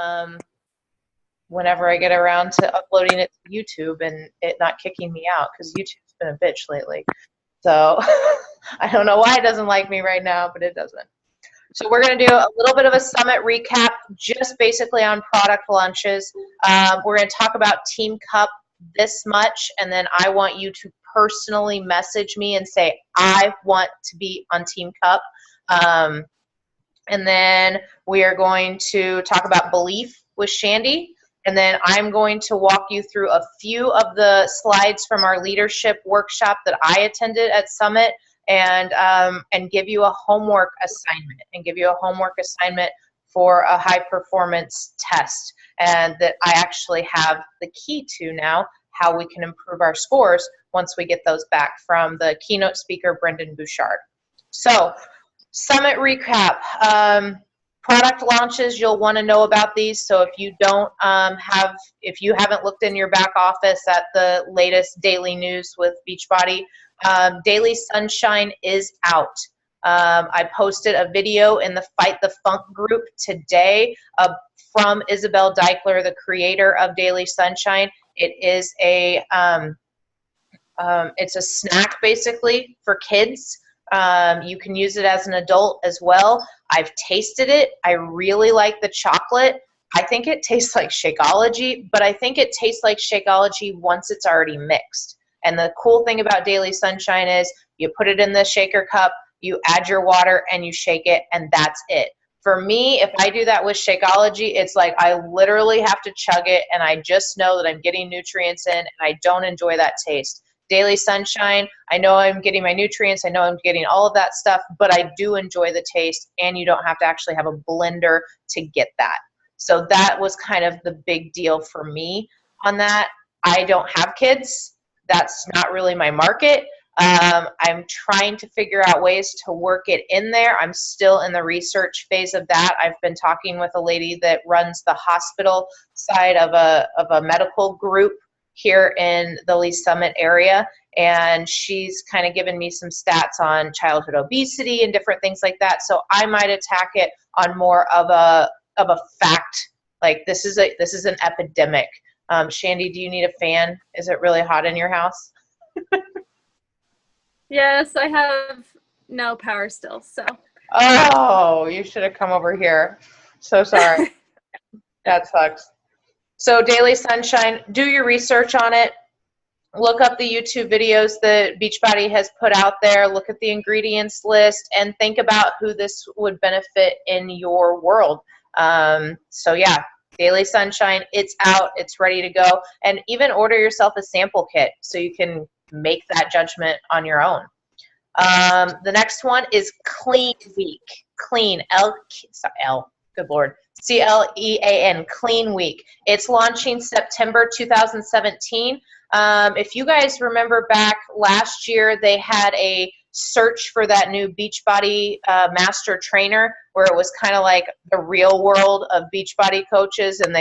um, whenever I get around to uploading it to YouTube and it not kicking me out, because YouTube's been a bitch lately. So I don't know why it doesn't like me right now, but it doesn't. So we're going to do a little bit of a summit recap, just basically on product launches. We're going to talk about Team Cup this much, and then I want you to personally message me and say, I want to be on Team Cup. And then we are going to talk about belief with Shandy. And then I'm going to walk you through a few of the slides from our leadership workshop that I attended at Summit, and give you a homework assignment for a high performance test, and that I actually have the key to now, how we can improve our scores once we get those back from the keynote speaker, Brendan Bouchard. So, Summit recap. Product launches, you'll want to know about these. So if you don't if you haven't looked in your back office at the latest daily news with Beachbody, Daily Sunshine is out. I posted a video in the Fight the Funk group today from Isabel Deichler, the creator of Daily Sunshine. It is it's a snack basically for kids. You can use it as an adult as well. I've tasted it. I really like the chocolate. I think it tastes like Shakeology, but I think it tastes like Shakeology once it's already mixed. And the cool thing about Daily Sunshine is you put it in the shaker cup, you add your water, and you shake it, and that's it. For me, if I do that with Shakeology, it's like I literally have to chug it, and I just know that I'm getting nutrients in, and I don't enjoy that taste. Daily Sunshine, I know I'm getting my nutrients, I know I'm getting all of that stuff, but I do enjoy the taste, and you don't have to actually have a blender to get that. So that was kind of the big deal for me on that. I don't have kids. That's not really my market. I'm trying to figure out ways to work it in there. I'm still in the research phase of that. I've been talking with a lady that runs the hospital side of a medical group here in the Lee Summit area, and she's kind of given me some stats on childhood obesity and different things like that. So I might attack it on more of a fact, like this is an epidemic. Shandy, do you need a fan? Is it really hot in your house? Yes, I have no power still, so. Oh, you should have come over here. So sorry. That sucks. So Daily Sunshine, do your research on it. Look up the YouTube videos that Beachbody has put out there. Look at the ingredients list and think about who this would benefit in your world. So yeah, Daily Sunshine, it's out, it's ready to go. And even order yourself a sample kit so you can make that judgment on your own. The next one is Clean Week. Clean, good Lord. CLEAN, Clean Week. It's launching September 2017. If you guys remember back last year, they had a search for that new Beachbody master trainer, where it was kind of like the real world of Beachbody coaches and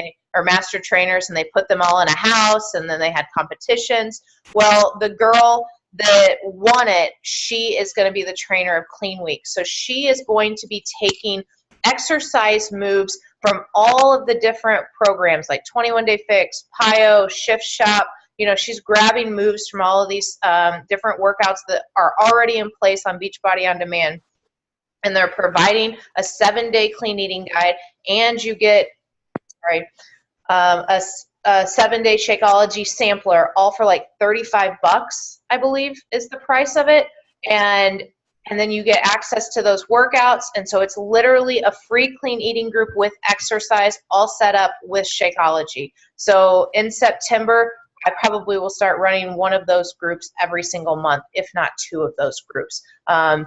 master trainers, and they put them all in a house, and then they had competitions. Well, the girl that won it, she is going to be the trainer of Clean Week. So she is going to be taking exercise moves from all of the different programs like 21 Day Fix, PiYo, Shift Shop. You know, she's grabbing moves from all of these different workouts that are already in place on Beachbody On Demand. And they're providing a 7-day clean eating guide, and you get a 7-day Shakeology sampler, all for like $35, I believe, is the price of it. And then you get access to those workouts. And so it's literally a free clean eating group with exercise, all set up with Shakeology. So in September, I probably will start running one of those groups every single month, if not 2 of those groups.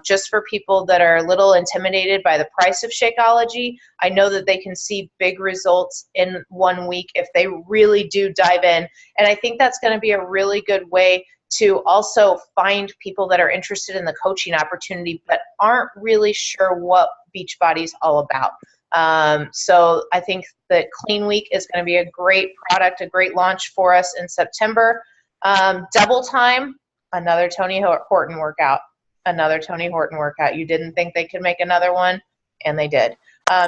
Just for people that are a little intimidated by the price of Shakeology, I know that they can see big results in 1 week if they really do dive in. And I think that's going to be a really good way to also find people that are interested in the coaching opportunity but aren't really sure what Beachbody's all about. So I think that Clean Week is going to be a great product, a great launch for us in September. Double Time, another Tony Horton workout. You didn't think they could make another one, and they did.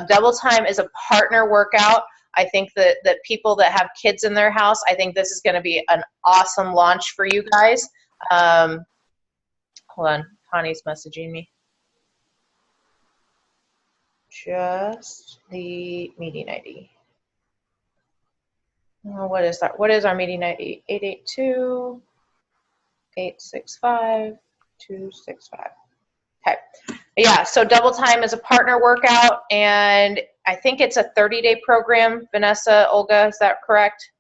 Double Time is a partner workout I think that people that have kids in their house, I think this is going to be an awesome launch for you guys. Hold on, Connie's messaging me. Just the meeting ID. What is that? What is our meeting ID? 882-865-265. Okay. Yeah, so Double Time is a partner workout, and I think it's a 30-day program. Vanessa, Olga, is that correct?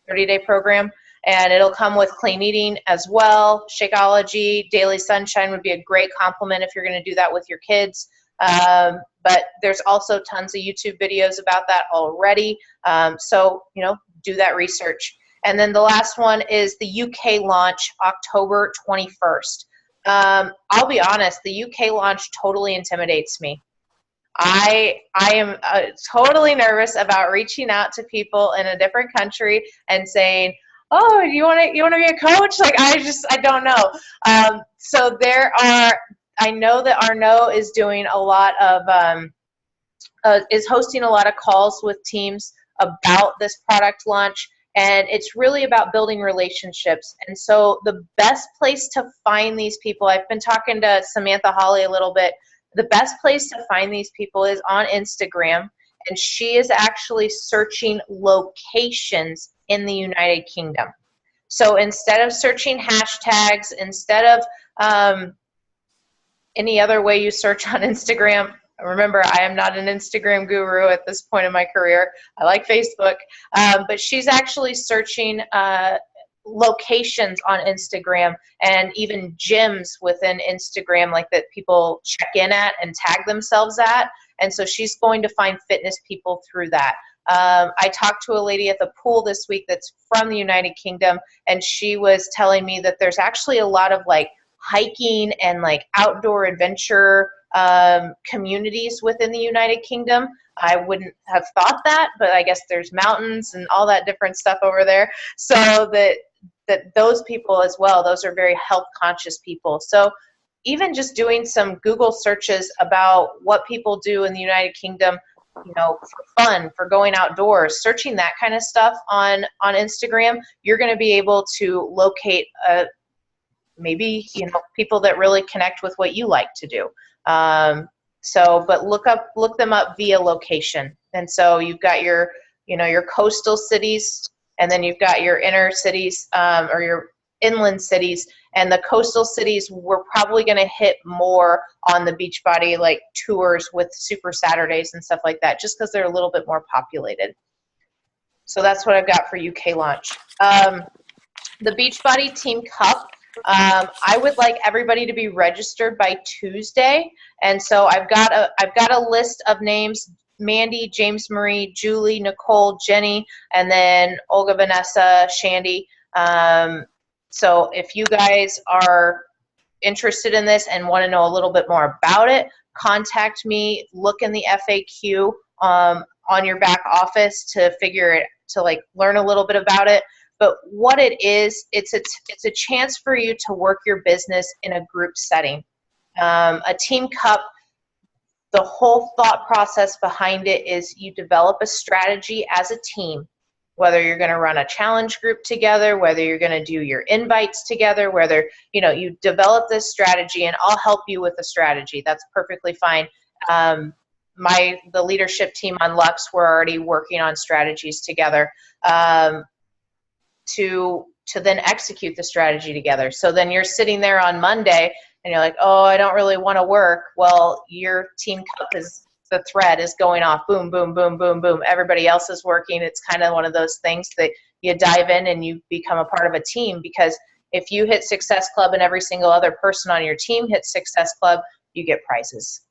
30-day program. And it'll come with clean eating as well. Shakeology, Daily Sunshine would be a great complement if you're going to do that with your kids. But there's also tons of YouTube videos about that already. So, do that research. And then the last one is the UK launch, October 21st. I'll be honest, the UK launch totally intimidates me. I am totally nervous about reaching out to people in a different country and saying, oh, you want to be a coach? Like, I don't know. So I know that Arnaud is doing a lot of, is hosting a lot of calls with teams about this product launch, and it's really about building relationships. And so the best place to find these people, I've been talking to Samantha Holly a little bit, the best place to find these people is on Instagram, and she is actually searching locations in the United Kingdom. So instead of searching hashtags, instead of any other way you search on Instagram, remember, I am not an Instagram guru at this point in my career. I like Facebook. But she's actually searching locations on Instagram and even gyms within Instagram, like that people check in at and tag themselves at. And so she's going to find fitness people through that. I talked to a lady at the pool this week that's from the United Kingdom, and she was telling me that there's actually a lot of like hiking and like outdoor adventure communities within the United Kingdom. I wouldn't have thought that, but I guess there's mountains and all that different stuff over there. So that those people as well, those are very health conscious people. So even just doing some Google searches about what people do in the United Kingdom, for fun, for going outdoors, searching that kind of stuff on Instagram, you're going to be able to locate maybe people that really connect with what you like to do. But look them up via location. And so you've got your coastal cities, and then you've got your inner cities, or your inland cities. And the coastal cities, we're probably going to hit more on the Beachbody like tours with Super Saturdays and stuff like that, just because they're a little bit more populated. So that's what I've got for UK launch. The Beachbody Team Cup. I would like everybody to be registered by Tuesday, and so I've got a list of names: Mandy, James Marie, Julie, Nicole, Jenny, and then Olga, Vanessa, Shandy. So if you guys are interested in this and want to know a little bit more about it, contact me. Look in the FAQ on your back office to learn a little bit about it. But what it is, it's a chance for you to work your business in a group setting. A team cup, the whole thought process behind it is you develop a strategy as a team, whether you're going to run a challenge group together, whether you're going to do your invites together, whether, you develop this strategy, and I'll help you with the strategy. That's perfectly fine. The leadership team on Lux, we're already working on strategies together. To then execute the strategy together. So then you're sitting there on Monday and you're like, oh, I don't really want to work. Well, your team cup the thread is going off, boom, boom, boom, boom, boom. Everybody else is working. It's kind of one of those things that you dive in and you become a part of a team, because if you hit Success Club and every single other person on your team hits Success Club, you get prizes.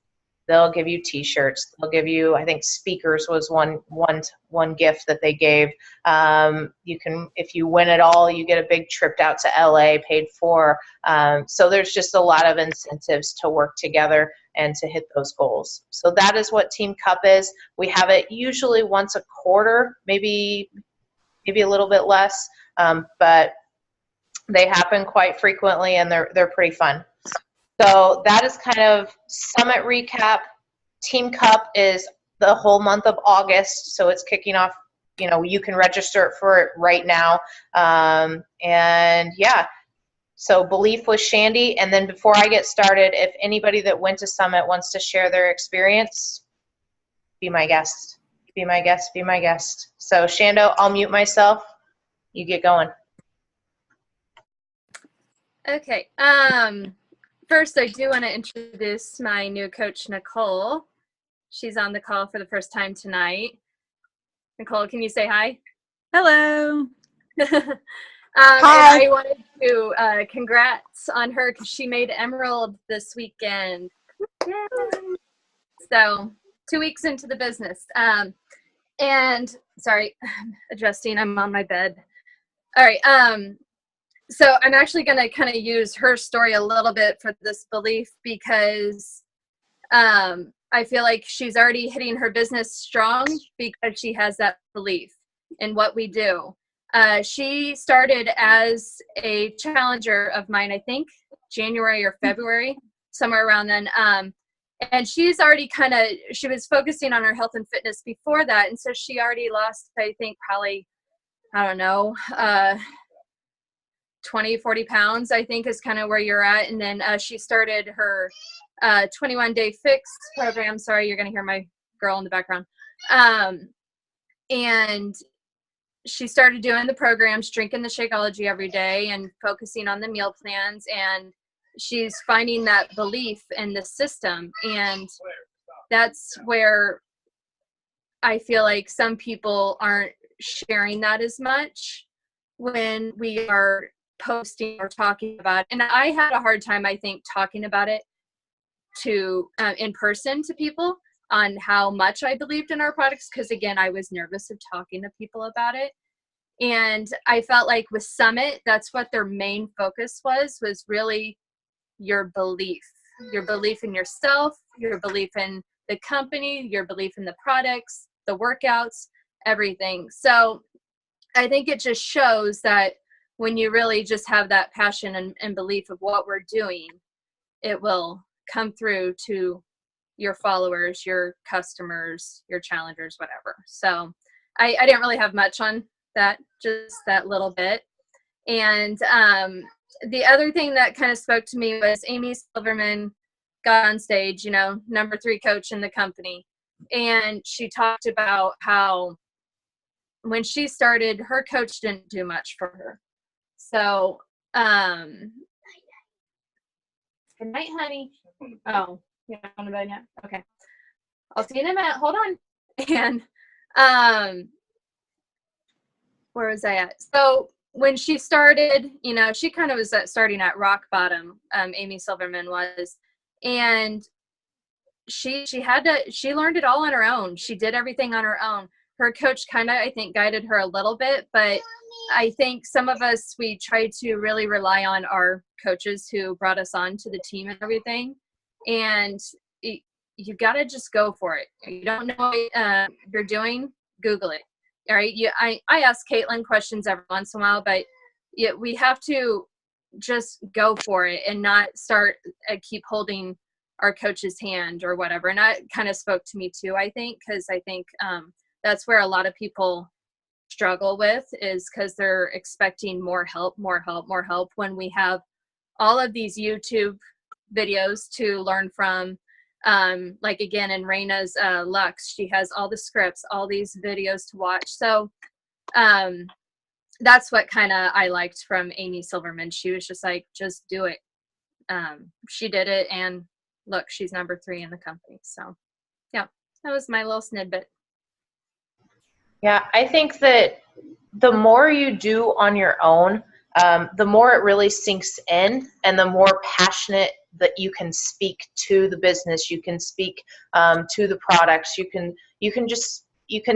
They'll give you T-shirts. They'll give you, I think, speakers was one gift that they gave. You can, if you win it all, you get a big trip out to LA paid for. So there's just a lot of incentives to work together and to hit those goals. So that is what Team Cup is. We have it usually once a quarter, maybe a little bit less, but they happen quite frequently, and they're pretty fun. So that is kind of Summit recap. Team Cup is the whole month of August, so it's kicking off. You can register for it right now. And yeah, so Belief with Shandy. And then before I get started, if anybody that went to Summit wants to share their experience, be my guest. Be my guest. Be my guest. So Shando, I'll mute myself. You get going. Okay. First, I do want to introduce my new coach, Nicole. She's on the call for the first time tonight. Nicole, can you say hi? Hello. Hi. I wanted to congrats on her because she made Emerald this weekend. Yay. So 2 weeks into the business. And sorry, adjusting, I'm on my bed. All right. So I'm actually going to kind of use her story a little bit for this belief because I feel like she's already hitting her business strong because she has that belief in what we do. She started as a challenger of mine, I think, January or February, somewhere around then. And she's already she was focusing on her health and fitness before that. And so she already lost, I think, probably, I don't know, 20, 40 pounds, I think is kind of where you're at. And then she started her 21-day fix program. Sorry, you're going to hear my girl in the background. And she started doing the programs, drinking the Shakeology every day and focusing on the meal plans. And she's finding that belief in the system. And that's where I feel like some people aren't sharing that as much when we are posting or talking about it. And I had a hard time, I think, talking about it to in person to people on how much I believed in our products because again I was nervous of talking to people about it. And I felt like with Summit, that's what their main focus was really your belief in yourself, your belief in the company, your belief in the products, the workouts, everything. So I think it just shows that when you really just have that passion and belief of what we're doing, it will come through to your followers, your customers, your challengers, whatever. So I didn't really have much on that, just that little bit. And the other thing that kind of spoke to me was Amy Silverman got on stage, number 3 coach in the company. And she talked about how when she started, her coach didn't do much for her. So, good night, honey. Oh, you don't want to bed yet? Okay. I'll see you in a minute. Hold on. And, where was I at? So when she started, she kind of was starting at rock bottom. Amy Silverman was, and she learned it all on her own. She did everything on her own. Her coach kind of, I think, guided her a little bit, but I think some of us, we try to really rely on our coaches who brought us on to the team and everything. And you got to just go for it. You don't know what you're doing, Google it. All right. I ask Caitlin questions every once in a while, but we have to just go for it and not start keep holding our coach's hand or whatever. And that kind of spoke to me too, I think, because I think that's where a lot of people struggle with is because they're expecting more help when we have all of these YouTube videos to learn from. Like again, in Raina's Lux, she has all the scripts, all these videos to watch. So that's what kind of I liked from Amy Silverman. She was just like, just do it. She did it, and look, she's number 3 in the company. So yeah, that was my little snippet. Yeah, I think that the more you do on your own, the more it really sinks in, and the more passionate that you can speak to the business, you can speak to the products, you can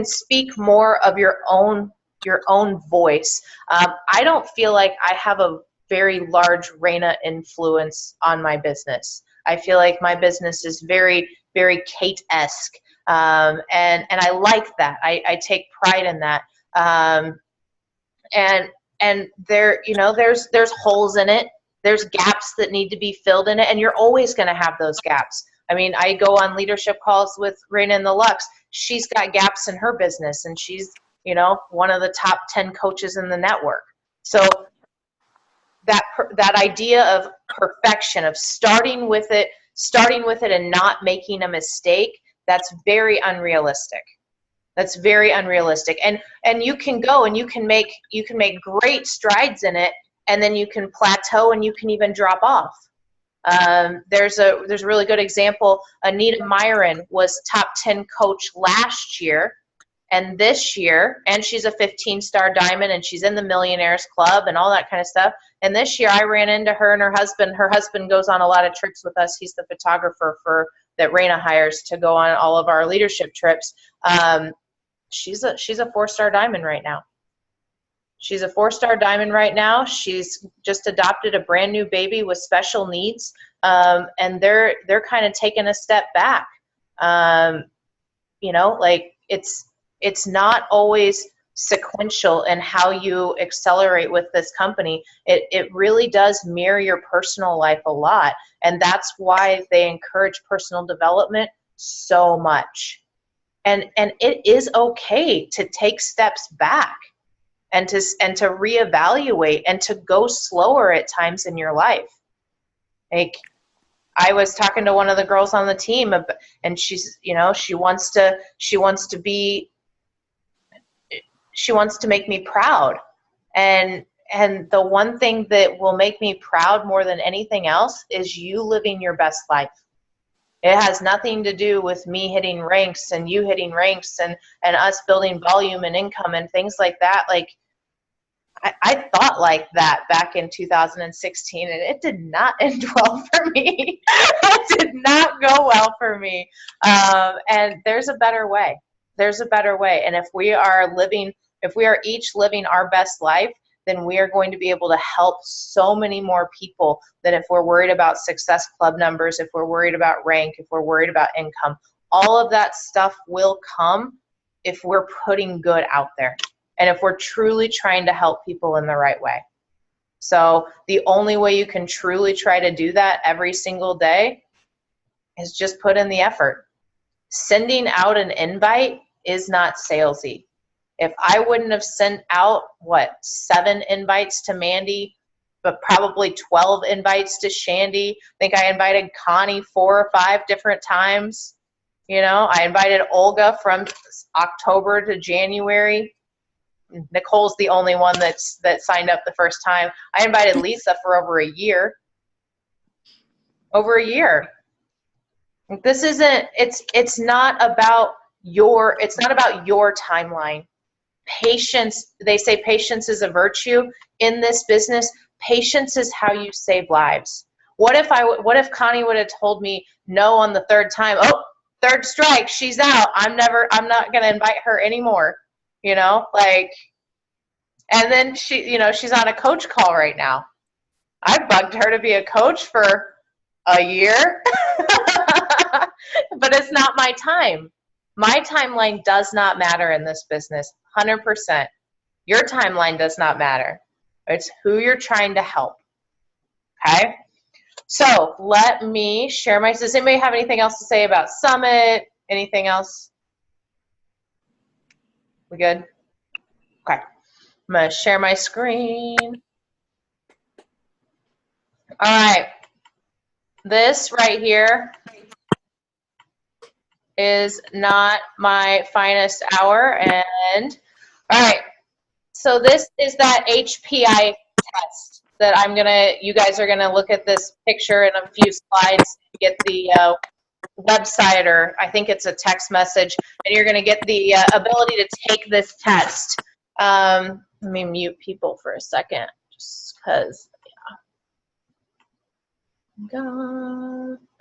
speak more of your own voice. I don't feel like I have a very large Raina influence on my business. I feel like my business is very, very Kate-esque. And I like that. I take pride in that. And there, there's holes in it. There's gaps that need to be filled in it, and you're always going to have those gaps. I mean, I go on leadership calls with Raina in the Lux. she's got gaps in her business, and she's, you know, one of the top 10 coaches in the network. So that idea of perfection, of starting with it and not making a mistake, that's very unrealistic. That's very unrealistic. And you can go and you can make great strides in it, and then you can plateau and you can even drop off. There's a really good example. Anita Myron was top 10 coach last year, and this year, and she's a 15-star diamond, and she's in the Millionaires Club and all that kind of stuff. And this year I ran into her and her husband. Her husband goes on a lot of trips with us. He's the photographer that Raina hires to go on all of our leadership trips. She's a 4-star diamond right now. She's a 4-star diamond right now. She's just adopted a brand new baby with special needs, and they're kind of taking a step back. You know, like it's not always sequential in how you accelerate with this company. It really does mirror your personal life a lot, and that's why they encourage personal development so much. And it is okay to take steps back and to reevaluate and to go slower at times in your life. Like, I was talking to one of the girls on the team, and she's, you know, she wants to make me proud. And the one thing that will make me proud more than anything else is you living your best life. It has nothing to do with me hitting ranks and you hitting ranks and us building volume and income and things like that. Like, I thought like that back in 2016, and it did not end well for me. It did not go well for me. And there's a better way. There's a better way. And if we are each living our best life, then we are going to be able to help so many more people than if we're worried about Success Club numbers, if we're worried about rank, if we're worried about income. All of that stuff will come if we're putting good out there and if we're truly trying to help people in the right way. So the only way you can truly try to do that every single day is just put in the effort. Sending out an invite is not salesy. If I wouldn't have sent out, 7 invites to Mandy, but probably 12 invites to Shandy. I think I invited Connie 4 or 5 different times. You know, I invited Olga from October to January. Nicole's the only one that signed up the first time. I invited Lisa for over a year. Over a year. This isn't, it's not about your timeline. Patience, they say patience is a virtue. In this business, patience is how you save lives. What if Connie would have told me no on the 3rd time? Oh, 3rd strike, she's out. I'm not going to invite her anymore. You know, like, and then she's on a coach call right now. I bugged her to be a coach for a year, but it's not my time. My timeline does not matter in this business, 100%. Your timeline does not matter. It's who you're trying to help, okay? So let me share does anybody have anything else to say about Summit? Anything else? We good? Okay. I'm going to share my screen. All right. This right here is not my finest hour. And all right, so this is that HPI test that you guys are gonna look at this picture in a few slides, get the website, or I think it's a text message, and you're gonna get the ability to take this test. Let me mute people for a second, just because, yeah.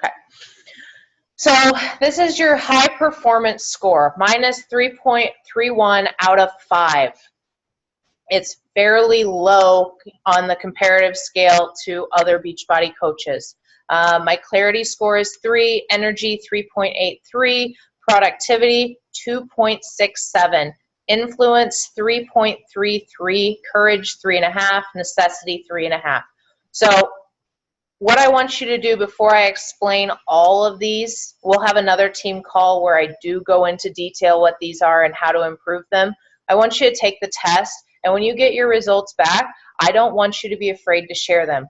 Okay. So this is your high performance score, minus 3.31 out of 5. It's fairly low on the comparative scale to other Beachbody coaches. My clarity score is 3, energy 3.83, productivity 2.67, influence 3.33, courage 3.5, necessity 3.5. So what I want you to do before I explain all of these, we'll have another team call where I do go into detail what these are and how to improve them. I want you to take the test, and when you get your results back, I don't want you to be afraid to share them.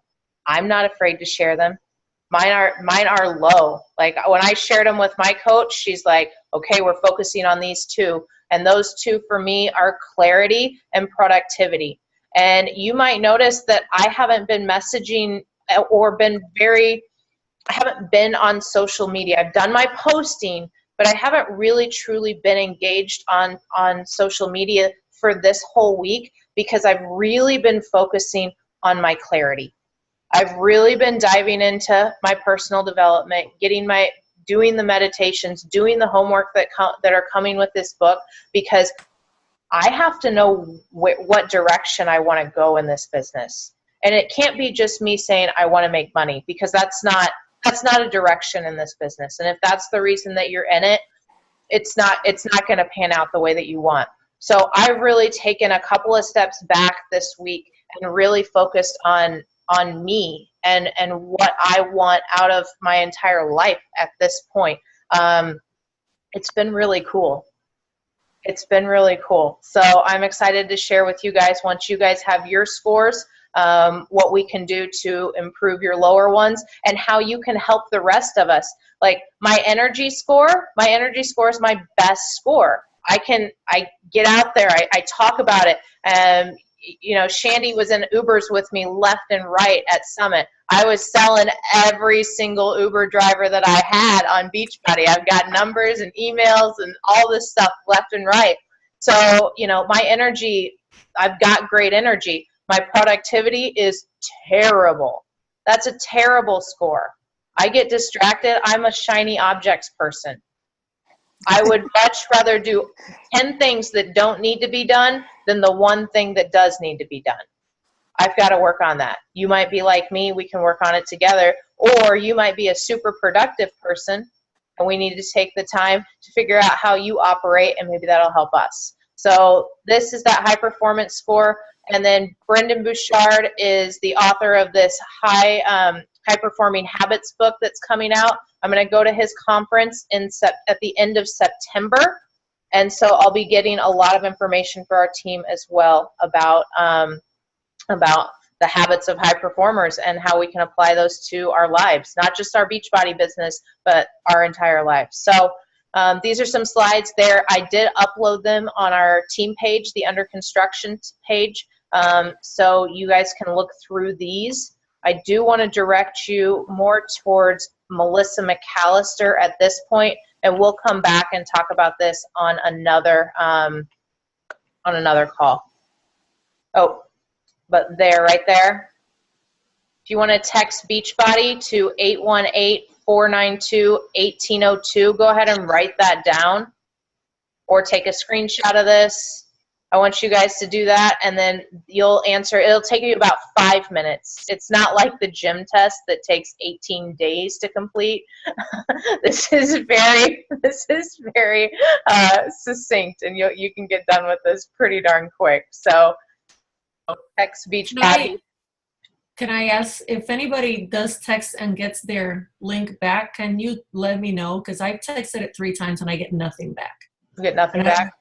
I'm not afraid to share them. Mine are low. Like when I shared them with my coach, she's like, okay, we're focusing on these two. And those two for me are clarity and productivity. And you might notice that I haven't been messaging or I haven't been on social media. I've done my posting, but I haven't really truly been engaged on social media for this whole week because I've really been focusing on my clarity. I've really been diving into my personal development, doing the meditations, doing the homework that are coming with this book, because I have to know what direction I want to go in this business. And it can't be just me saying I want to make money, because that's not a direction in this business. And if that's the reason that you're in it, it's not going to pan out the way that you want. So I've really taken a couple of steps back this week and really focused on me and what I want out of my entire life at this point. It's been really cool. It's been really cool. So I'm excited to share with you guys, once you guys have your scores, what we can do to improve your lower ones and how you can help the rest of us. Like my energy score is my best score. I get out there, I talk about it. You know, Shandy was in Ubers with me left and right at Summit. I was selling every single Uber driver that I had on Beachbody. I've got numbers and emails and all this stuff left and right. So, you know, my energy, I've got great energy. My productivity is terrible. That's a terrible score. I get distracted. I'm a shiny objects person. I would much rather do 10 things that don't need to be done than the one thing that does need to be done. I've got to work on that. You might be like me. We can work on it together. Or you might be a super productive person, and we need to take the time to figure out how you operate, and maybe that'll help us. So this is that high performance score. And then Brendan Bouchard is the author of this high performing habits book that's coming out. I'm going to go to his conference at the end of September. And so I'll be getting a lot of information for our team as well about the habits of high performers and how we can apply those to our lives, not just our Beachbody business, but our entire lives. So these are some slides there. I did upload them on our team page, the under construction page, so you guys can look through these. I do want to direct you more towards Melissa McAllister at this point, and we'll come back and talk about this on another call. Oh, but right there. If you want to text Beachbody to 818-492-1802, go ahead and write that down or take a screenshot of this. I want you guys to do that, and then you'll answer. It'll take you about 5 minutes. It's not like the gym test that takes 18 days to complete. This is very succinct, and you can get done with this pretty darn quick. So text Beachbody. Can I ask if anybody does text and gets their link back? Can you let me know? Because I've texted it 3 times and I get nothing back. You get nothing back?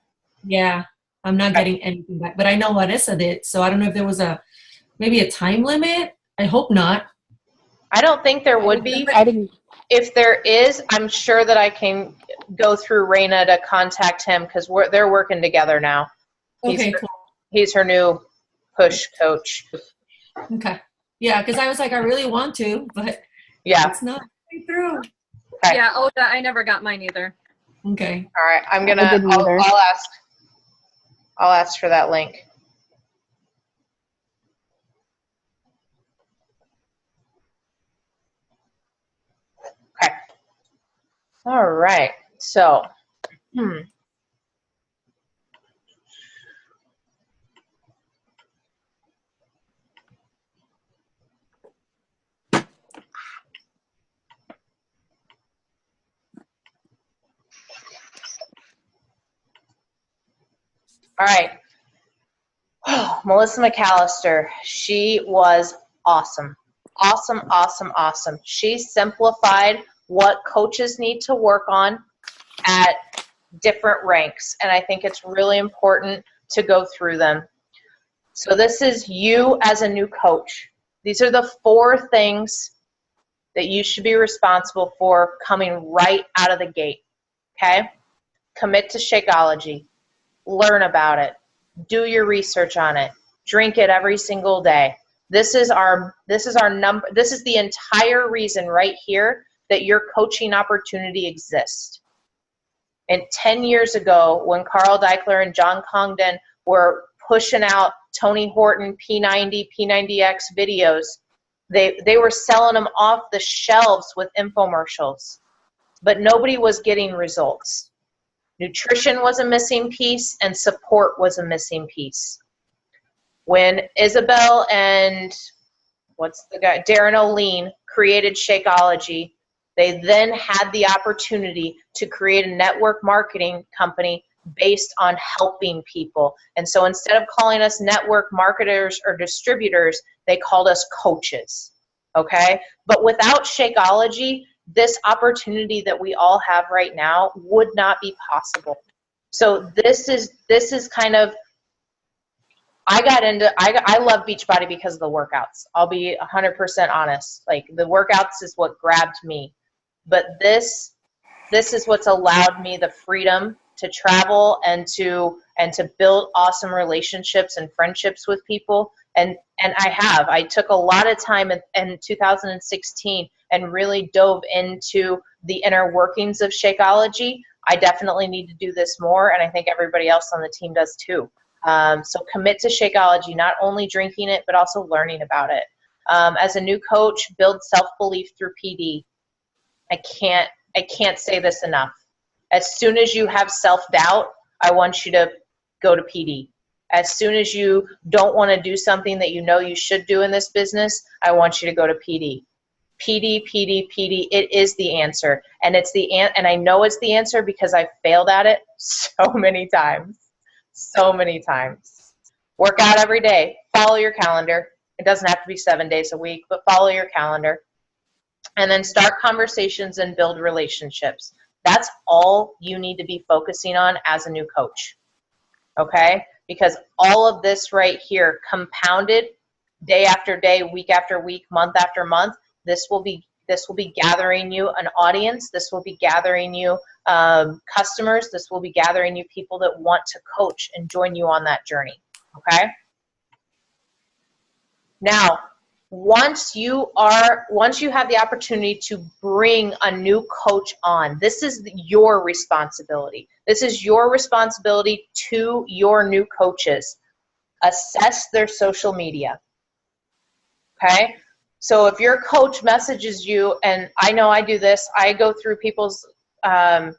Yeah, I'm not getting anything back. But I know Vanessa did, so I don't know if there was maybe a time limit. I hope not. I don't think there would be. If there is, I'm sure that I can go through Raina to contact him, because they're working together now. Okay, cool. He's her new push coach. Okay. Yeah, because I was like, I really want to, but yeah, it's not going through. Okay. Yeah, I never got mine either. Okay. All right, I'll ask for that link. Okay. All right. So, all right. Melissa McAllister, she was awesome. awesome, awesome, awesome. She simplified what coaches need to work on at different ranks, and I think it's really important to go through them. So this is you as a new coach. These are the 4 things that you should be responsible for coming right out of the gate, okay? Commit to Shakeology. Learn about it. Do your research on it. Drink it every single day. This is the entire reason right here that your coaching opportunity exists. And 10 years ago, when Carl Deichler and John Congdon were pushing out Tony Horton P90, P90X videos, they were selling them off the shelves with infomercials, but nobody was getting results. Nutrition was a missing piece, and support was a missing piece. When Isabel and Darren O'Lean created Shakeology, they then had the opportunity to create a network marketing company based on helping people. And so instead of calling us network marketers or distributors, they called us coaches, okay? But without Shakeology, this opportunity that we all have right now would not be possible. So this is kind of, I love Beachbody because of the workouts. I'll be 100% honest. Like, the workouts is what grabbed me. But this is what's allowed me the freedom to travel and to build awesome relationships and friendships with people. And I took a lot of time in 2016 and really dove into the inner workings of Shakeology. I definitely need to do this more, and I think everybody else on the team does too. So commit to Shakeology, not only drinking it, but also learning about it. As a new coach, build self-belief through PD. I can't say this enough. As soon as you have self-doubt, I want you to go to PD. As soon as you don't want to do something that you know you should do in this business, I want you to go to PD. PD, PD, PD, it is the answer. And and I know it's the answer because I've failed at it so many times. So many times. Work out every day. Follow your calendar. It doesn't have to be 7 days a week, but follow your calendar. And then start conversations and build relationships. That's all you need to be focusing on as a new coach, okay? Because all of this right here, compounded day after day, week after week, month after month, this will be gathering you an audience. This will be gathering you customers. This will be gathering you people that want to coach and join you on that journey, okay? Now, once you have the opportunity to bring a new coach on, this is your responsibility. This is your responsibility to your new coaches. Assess their social media, okay? So if your coach messages you, and I know I do this, I go through people's Facebook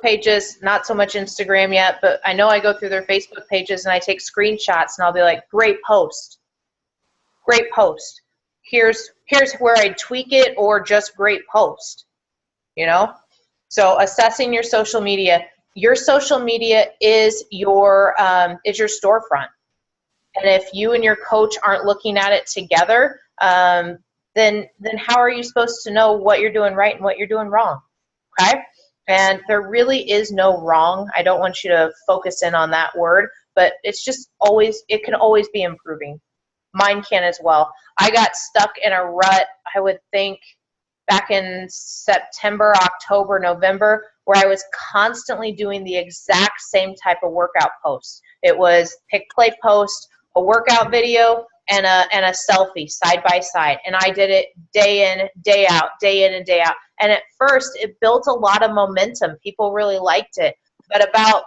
pages, not so much Instagram yet, but I know I go through their Facebook pages and I take screenshots and I'll be like, great post. Great post. Here's where I tweak it, or just great post, you know? So assessing your social media. Your social media is your storefront. And if you and your coach aren't looking at it together, then how are you supposed to know what you're doing right and what you're doing wrong, okay? And there really is no wrong. I don't want you to focus in on that word, but it's just it can always be improving. Mine can as well. I got stuck in a rut, I would think, back in September, October, November, where I was constantly doing the exact same type of workout posts. It was pick, play, post, a workout video, and a selfie side by side. And I did it day in, day out, day in and day out. And at first, it built a lot of momentum. People really liked it. But about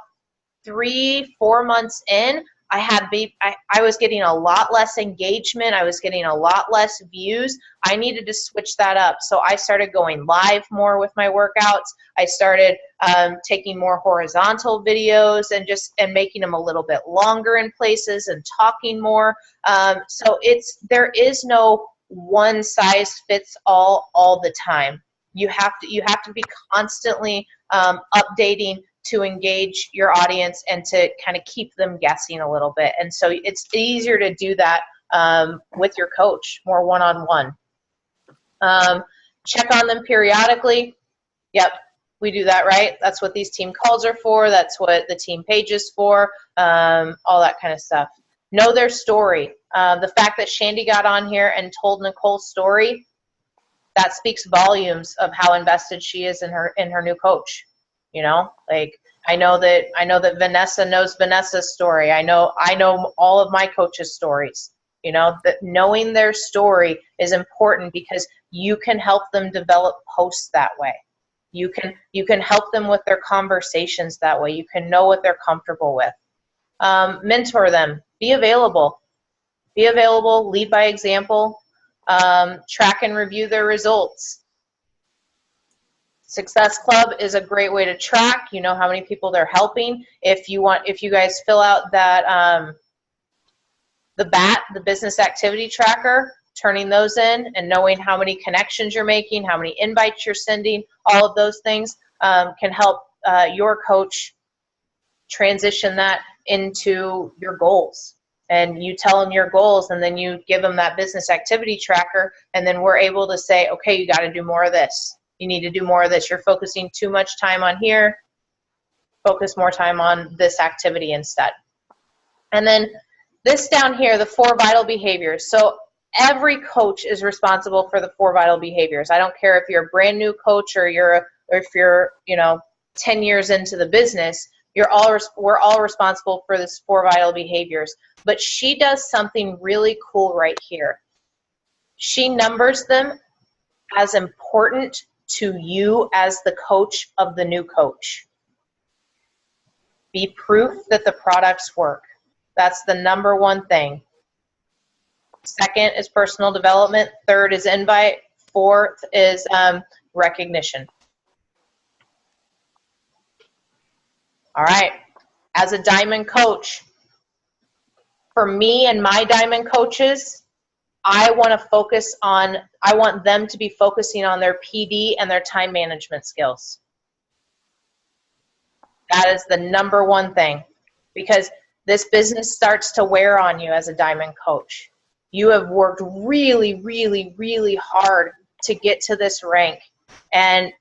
3-4 months in, I was getting a lot less engagement. I was getting a lot less views. I needed to switch that up. So I started going live more with my workouts. I started taking more horizontal videos and making them a little bit longer in places and talking more. So there is no one size fits all the time. You have to be constantly updating to engage your audience and to kind of keep them guessing a little bit. And so it's easier to do that with your coach, more one-on-one. Check on them periodically. Yep, we do that, right? That's what these team calls are for. That's what the team page is for, all that kind of stuff. Know their story. The fact that Shandy got on here and told Nicole's story, that speaks volumes of how invested she is in her new coach. You know, like I know that Vanessa knows Vanessa's story. I know all of my coaches' stories. You know, that knowing their story is important because you can help them develop posts that way. You can help them with their conversations that way. You can know what they're comfortable with. Mentor them. Be available. Be available. Lead by example. Track and review their results. Success Club is a great way to track. You know how many people they're helping. If you guys fill out that the BAT, the business activity tracker, turning those in and knowing how many connections you're making, how many invites you're sending, all of those things can help your coach transition that into your goals. And you tell them your goals, and then you give them that business activity tracker, and then we're able to say, okay, you got to do more of this. You need to do more of this. You're focusing too much time on here. Focus more time on this activity instead. And then this down here, the 4 vital behaviors. So every coach is responsible for the 4 vital behaviors. I don't care if you're a brand new coach or if you're 10 years into the business. We're all responsible for this 4 vital behaviors. But she does something really cool right here. She numbers them as important to you as the coach of the new coach. Be proof that the products work. That's the number 1 thing. Second is personal development. Third is invite. Fourth is recognition. All right. As a diamond coach, for me and my diamond coaches, I want them to be focusing on their PD and their time management skills. That is the number 1 thing, because this business starts to wear on you as a diamond coach. You have worked really, really, really hard to get to this rank, and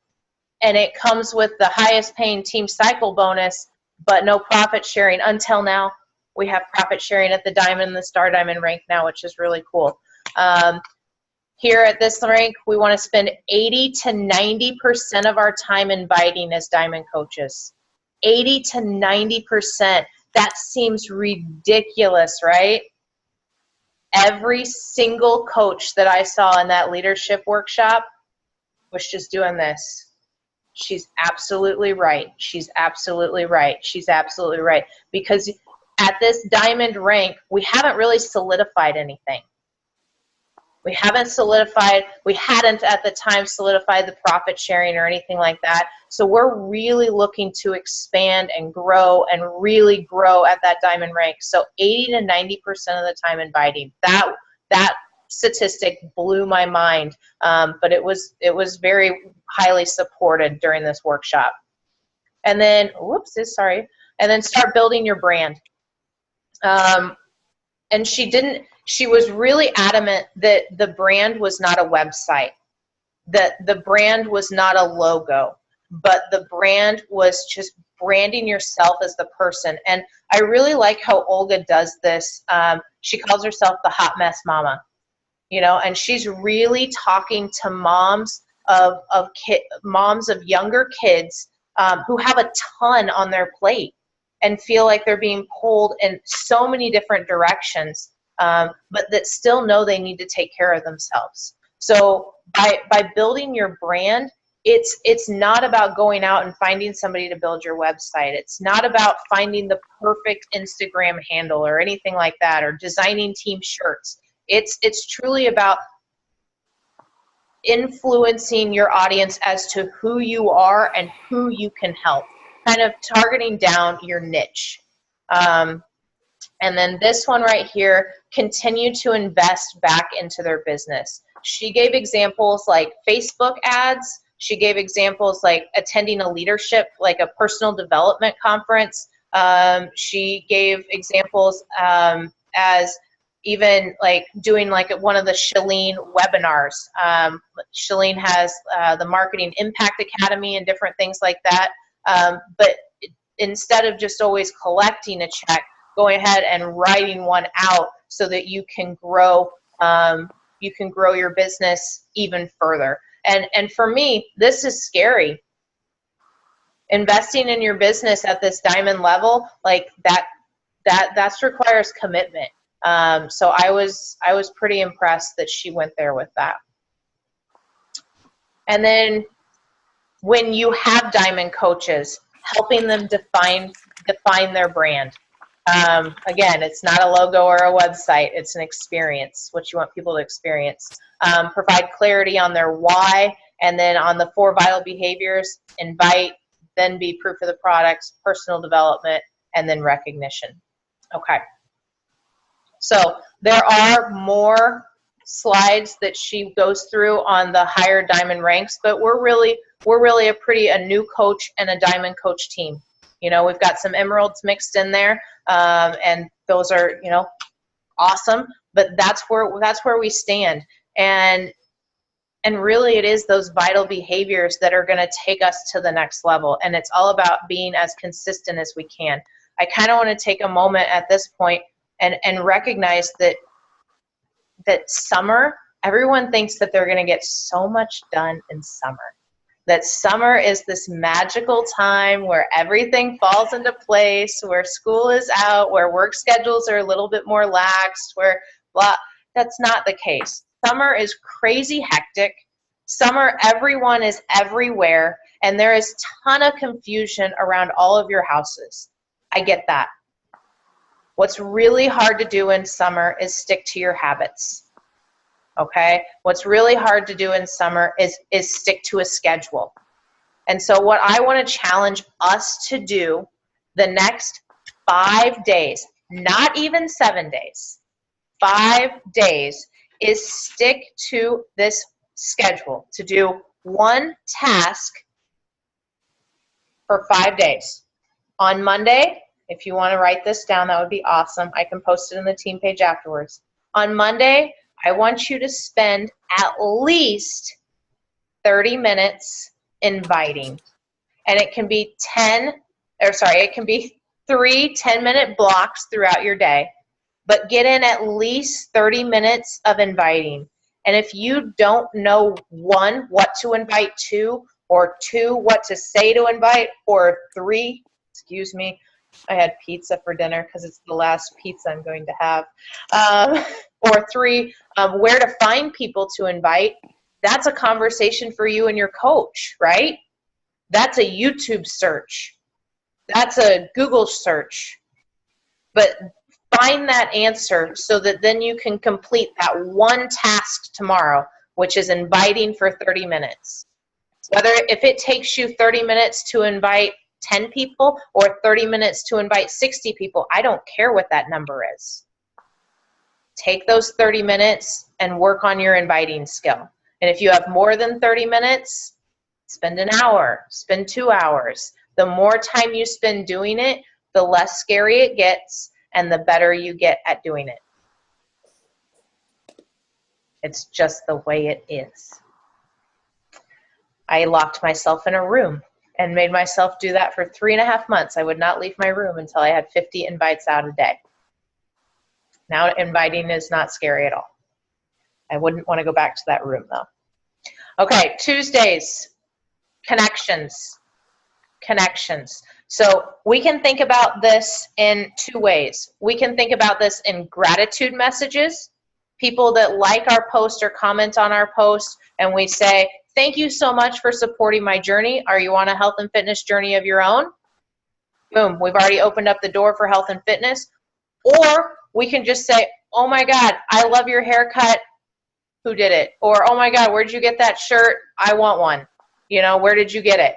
it comes with the highest paying team cycle bonus, but no profit sharing until now. We have profit sharing at the diamond and the star diamond rank now, which is really cool. Here at this rank, we want to spend 80 to 90% of our time inviting as diamond coaches. 80 to 90%. That seems ridiculous, right? Every single coach that I saw in that leadership workshop was just doing this. She's absolutely right. She's absolutely right. She's absolutely right. Because at this diamond rank, we haven't really solidified anything. We hadn't at the time solidified the profit sharing or anything like that. So we're really looking to expand and grow and really grow at that diamond rank. So 80 to 90% of the time inviting. That statistic blew my mind, but it was very highly supported during this workshop. And then, and then start building your brand. And she was really adamant that the brand was not a website, that the brand was not a logo, but the brand was just branding yourself as the person. And I really like how Olga does this. She calls herself the hot mess mama, and she's really talking to moms of younger kids who have a ton on their plate and feel like they're being pulled in so many different directions, but that still know they need to take care of themselves. So by building your brand, it's not about going out and finding somebody to build your website. It's not about finding the perfect Instagram handle or anything like that, or designing team shirts. It's truly about influencing your audience as to who you are and who you can help, kind of targeting down your niche. And then this one right here, continue to invest back into their business. She gave examples like Facebook ads. She gave examples like attending a leadership, like a personal development conference. She gave examples as even like doing like one of the Chalene webinars. Chalene has the Marketing Impact Academy and different things like that. But instead of just always collecting a check, going ahead and writing one out so that you can grow your business even further. And for me, this is scary. Investing in your business at this diamond level, like that requires commitment. So I was pretty impressed that she went there with that. And then when you have diamond coaches, helping them define their brand. Again, it's not a logo or a website, it's an experience, what you want people to experience. Provide clarity on their why, and then on the 4 vital behaviors: invite, then be proof of the product, personal development, and then recognition. Okay. So there are more slides that she goes through on the higher diamond ranks, but we're really a new coach and a diamond coach team. You know, we've got some emeralds mixed in there, and those are, you know, awesome. But that's where we stand, and really it is those vital behaviors that are going to take us to the next level. And it's all about being as consistent as we can. I kind of want to take a moment at this point and recognize that summer, everyone thinks that they're going to get so much done in summer. That summer is this magical time where everything falls into place, where school is out, where work schedules are a little bit more laxed, where blah. That's not the case. Summer is crazy hectic. Summer, everyone is everywhere, and there is a ton of confusion around all of your houses. I get that. What's really hard to do in summer is stick to your habits. Okay? What's really hard to do in summer is stick to a schedule. And so what I want to challenge us to do the next 5 days, not even 7 days, 5 days, is stick to this schedule, to do one task for 5 days. On Monday, if you want to write this down, that would be awesome. I can post it in the team page afterwards. On Monday, I want you to spend at least 30 minutes inviting. And it can be 3 10-minute blocks throughout your day. But get in at least 30 minutes of inviting. And if you don't know, 1, what to invite to, or 2, what to say to invite, or 3, excuse me, I had pizza for dinner because it's the last pizza I'm going to have, or 3, where to find people to invite, that's a conversation for you and your coach, right? That's a YouTube search. That's a Google search. But find that answer so that then you can complete that one task tomorrow, which is inviting for 30 minutes. If it takes you 30 minutes to invite 10 people or 30 minutes to invite 60 people, I don't care what that number is. Take those 30 minutes and work on your inviting skill. And if you have more than 30 minutes, spend an hour, spend 2 hours. The more time you spend doing it, the less scary it gets and the better you get at doing it. It's just the way it is. I locked myself in a room and made myself do that for 3.5 months. I would not leave my room until I had 50 invites out a day. Now inviting is not scary at all. I wouldn't want to go back to that room though. Okay, Tuesdays, connections. So we can think about this in 2 ways. We can think about this in gratitude messages, people that like our post or comment on our post, and we say, thank you so much for supporting my journey. Are you on a health and fitness journey of your own? Boom, we've already opened up the door for health and fitness. Or we can just say, oh my God, I love your haircut. Who did it? Or, oh my God, where'd you get that shirt? I want one. You know, where did you get it?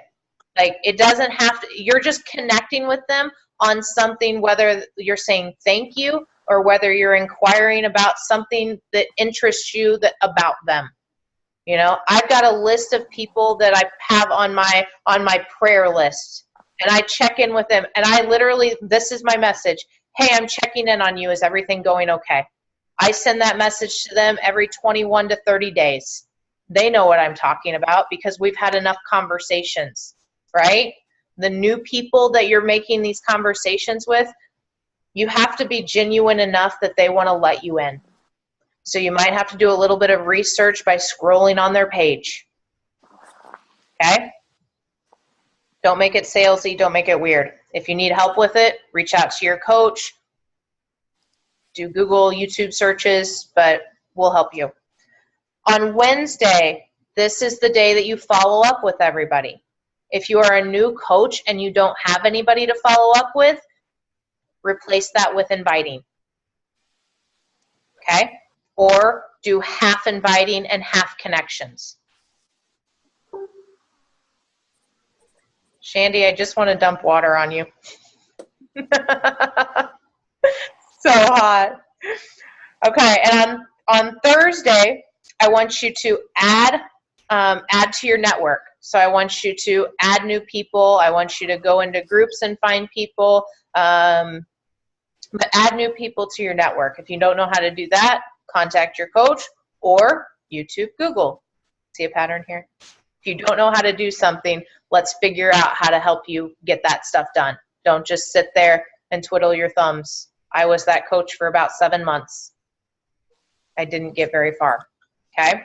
Like, it doesn't have to, you're just connecting with them on something, whether you're saying thank you or whether you're inquiring about something that interests you about them. You know, I've got a list of people that I have on my prayer list, and I check in with them, and I literally, this is my message. Hey, I'm checking in on you. Is everything going okay? I send that message to them every 21 to 30 days. They know what I'm talking about because we've had enough conversations, right? The new people that you're making these conversations with, you have to be genuine enough that they want to let you in. So you might have to do a little bit of research by scrolling on their page. Okay? Don't make it salesy. Don't make it weird. If you need help with it, reach out to your coach. Do Google, YouTube searches, but we'll help you. On Wednesday, this is the day that you follow up with everybody. If you are a new coach and you don't have anybody to follow up with, replace that with inviting. Okay? Or do half inviting and half connections. Shandy, I just want to dump water on you. So hot. Okay, and on Thursday, I want you to add to your network. So I want you to add new people. I want you to go into groups and find people. But add new people to your network. If you don't know how to do that, contact your coach or YouTube, Google. See a pattern here? If you don't know how to do something, let's figure out how to help you get that stuff done. Don't just sit there and twiddle your thumbs. I was that coach for about 7 months. I didn't get very far, okay?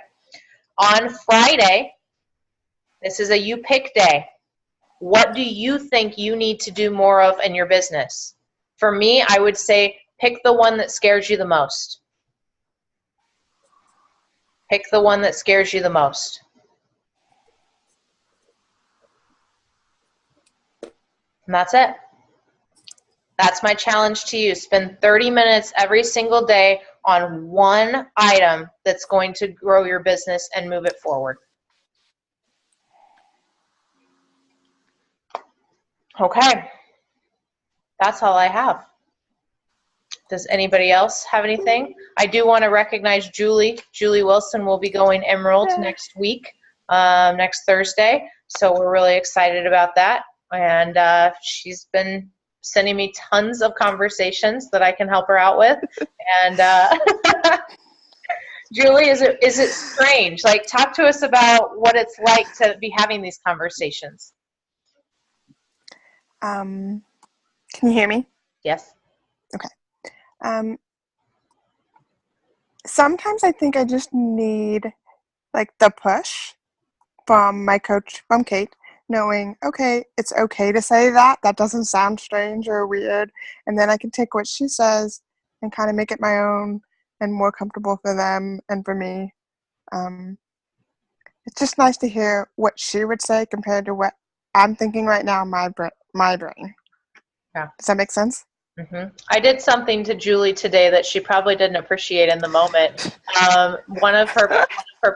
On Friday, this is a you pick day. What do you think you need to do more of in your business? For me, I would say pick the one that scares you the most. Pick the one that scares you the most. And that's it. That's my challenge to you. Spend 30 minutes every single day on one item that's going to grow your business and move it forward. Okay. That's all I have. Does anybody else have anything? I do want to recognize Julie. Julie Wilson will be going Emerald next week, next Thursday. So we're really excited about that. And she's been sending me tons of conversations that I can help her out with. And Julie, is it strange? Like, talk to us about what it's like to be having these conversations. Can you hear me? Yes. Okay. Sometimes I think I just need like the push from my coach, from Kate, knowing, okay, it's okay to say that. That doesn't sound strange or weird. And then I can take what she says and kind of make it my own and more comfortable for them and for me. It's just nice to hear what she would say compared to what I'm thinking right now, my brain. Yeah. Does that make sense? Mm-hmm. I did something to Julie today that she probably didn't appreciate in the moment. One of her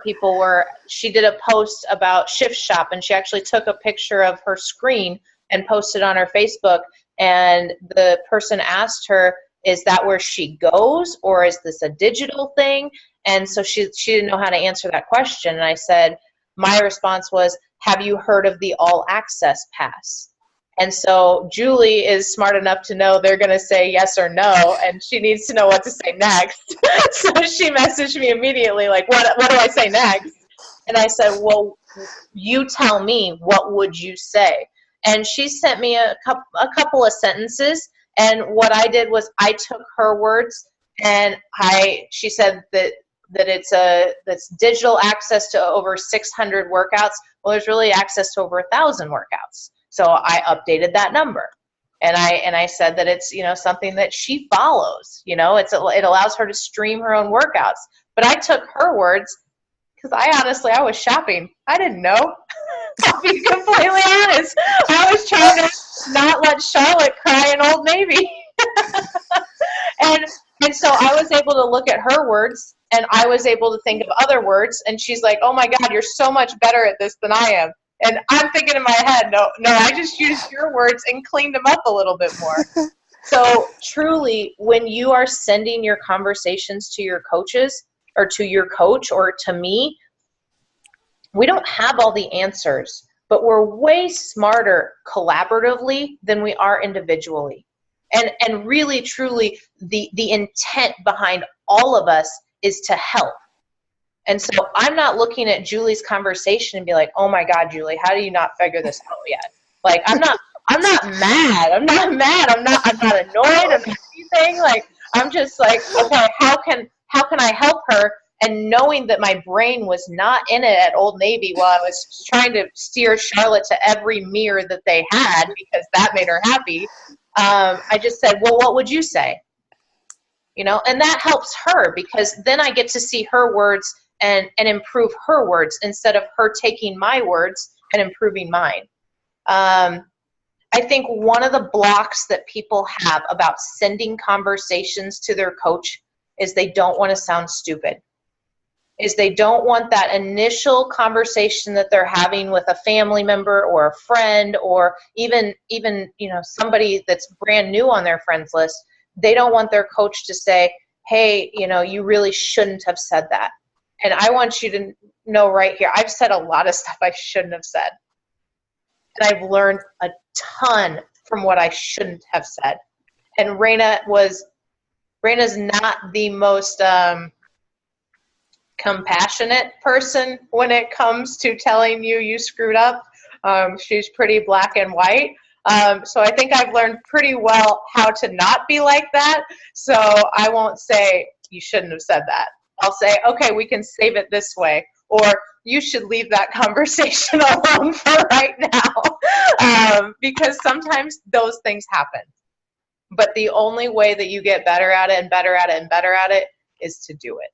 people she did a post about Shift Shop, and she actually took a picture of her screen and posted on her Facebook, and the person asked her, is that where she goes, or is this a digital thing? And so she didn't know how to answer that question, and I said, my response was, have you heard of the All Access Pass? And so Julie is smart enough to know they're going to say yes or no, and she needs to know what to say next. So she messaged me immediately, like, what do I say next? And I said, well, you tell me, what would you say? And she sent me a couple of sentences, and what I did was I took her words, and she said that that's digital access to over 600 workouts. Well, there's really access to over 1,000 workouts. So I updated that number, and I said that it's, something that she follows. It allows her to stream her own workouts. But I took her words because I was shopping. I didn't know. I'll be completely honest. I was trying to not let Charlotte cry in Old Navy, and so I was able to look at her words, and I was able to think of other words. And she's like, "Oh my God, you're so much better at this than I am." And I'm thinking in my head, no, I just used your words and cleaned them up a little bit more. So truly, when you are sending your conversations to your coaches or to your coach or to me, we don't have all the answers, but we're way smarter collaboratively than we are individually. And really, truly, the intent behind all of us is to help. And so I'm not looking at Julie's conversation and be like, oh my God, Julie, how do you not figure this out yet? Like, I'm not mad. I'm not annoyed. I'm not anything. Like, I'm just like, okay, how can I help her? And knowing that my brain was not in it at Old Navy while I was trying to steer Charlotte to every mirror that they had because that made her happy, I just said, well, what would you say? You know, and that helps her because then I get to see her words and improve her words instead of her taking my words and improving mine. I think one of the blocks that people have about sending conversations to their coach is they don't want to sound stupid. Is they don't want that initial conversation that they're having with a family member or a friend or even you know, somebody that's brand new on their friends list. They don't want their coach to say, hey, you know, you really shouldn't have said that. And I want you to know right here, I've said a lot of stuff I shouldn't have said. And I've learned a ton from what I shouldn't have said. And Raina's not the most compassionate person when it comes to telling you screwed up. She's pretty black and white. So I think I've learned pretty well how to not be like that. So I won't say you shouldn't have said that. I'll say, okay, we can save it this way. Or you should leave that conversation alone for right now. Because sometimes those things happen. But the only way that you get better at it and better at it and better at it is to do it.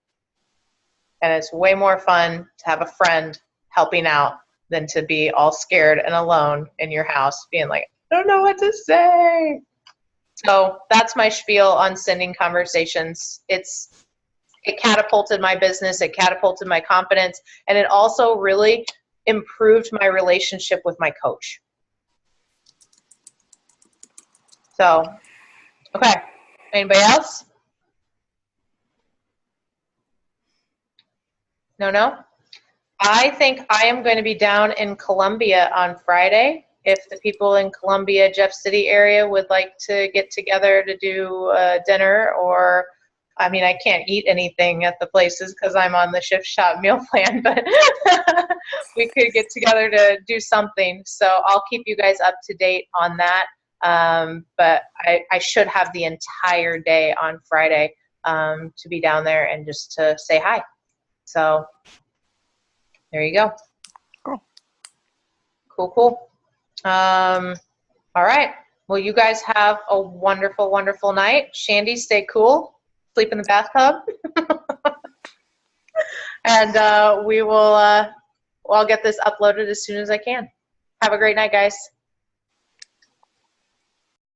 And it's way more fun to have a friend helping out than to be all scared and alone in your house being like, I don't know what to say. So that's my spiel on sending conversations. It catapulted my business, it catapulted my confidence, and it also really improved my relationship with my coach. So, okay. Anybody else? No? I think I am going to be down in Columbia on Friday. If the people in Columbia, Jeff City area would like to get together to do dinner, or, I mean, I can't eat anything at the places because I'm on the Shift Shop meal plan, but we could get together to do something. So I'll keep you guys up to date on that. But I should have the entire day on Friday to be down there and just to say hi. So there you go. Cool. All right. Well, you guys have a wonderful, wonderful night. Shandy, stay cool. Sleep in the bathtub. And I'll get this uploaded as soon as I can. Have a great night, guys.